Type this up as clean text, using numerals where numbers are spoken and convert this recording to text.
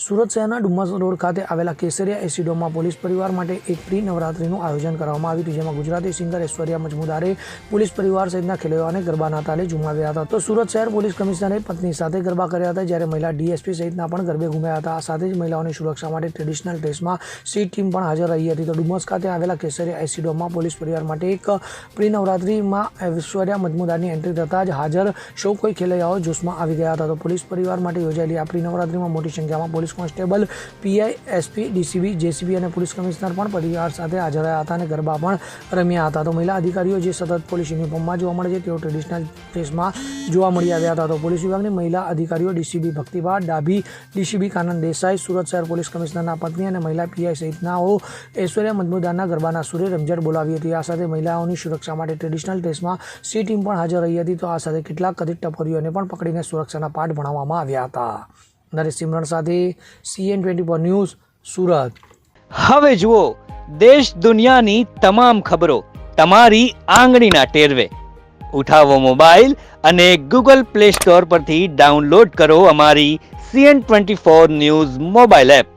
સુરત શહેરના ડુમ્મસ રોડ ખાતે આવેલા કેસરિયા એસી ડોમમાં પોલીસ પરિવાર માટે એક પ્રી નવરાત્રીનું આયોજન કરવામાં આવ્યું હતું, જેમાં ગુજરાતી સિંગર ઐશ્વર્યા મજમુદારે પોલીસ પરિવાર સહિતના ખેલૈયાઓને ગરબાના તાલે ઝુમાવ્યા હતા. તો સુરત શહેર પોલીસ કમિશનરે પત્ની સાથે ગરબા કર્યા હતા, જ્યારે મહિલા ડીએસપી સહિતના પણ ગરબે ઘૂમ્યા હતા. આ સાથે જ મહિલાઓની સુરક્ષા માટે ટ્રેડિશનલ ડ્રેસમાં સી ટીમ પણ હાજર રહી હતી. તો ડુમ્મસ ખાતે આવેલા કેસરિયા એસી ડોમમાં પોલીસ પરિવાર માટે એક પ્રી નવરાત્રીમાં ઐશ્વર્યા મજમુદારની એન્ટ્રી થતાં જ હાજર સૌ કોઈ ખેલૈયાઓ જોશમાં આવી ગયા હતા. તો પોલીસ પરિવાર માટે યોજાયેલી આ પ્રી નવરાત્રીમાં મોટી સંખ્યામાં police constable, PI, SP, DCB, JCB અને પોલીસ કમિશનર પણ પરિવાર સાથે હાજર રહ્યા હતા અને ગરબા પણ રમ્યા હતા. તો મહિલા અધિકારીઓ જે સતત પોલીસ યુનિફોર્મમાં જોવા મળે છે, તેઓ ટ્રેડિશનલ ડ્રેસમાં જોવા મળી આવ્યા હતા. તો પોલીસ વિભાગની મહિલા અધિકારીઓ ડીસીબી ભક્તિભા ડાભી, ડીસીબી કાનન દેસાઈ, સુરત શહેર પોલીસ કમિશનરના પત્ની અને મહિલા પીઆઈ સહિતનાઓ ઐશ્વર્યા મજમુદારના ગરબાના સુરે રમઝટ બોલાવી હતી. આ સાથે મહિલાઓની સુરક્ષા માટે ટ્રેડિશનલ ડ્રેસમાં સી ટીમ પણ હાજર રહી હતી. તો આ સાથે કેટલાક કથિત ટપોરીઓને પણ પકડીને સુરક્ષાના પાઠ ભણાવવામાં આવ્યા હતા. નરેશ સિમરણ સાથે CN24 ન્યૂઝ, સુરત. હવે જુઓ દેશ દુનિયાની તમામ ખબરો તમારી આંગળીના ટેરવે. ઉઠાવો મોબાઈલ અને Google Play Store પરથી ડાઉનલોડ કરો અમારી CN24 ન્યૂઝ મોબાઈલ એપ.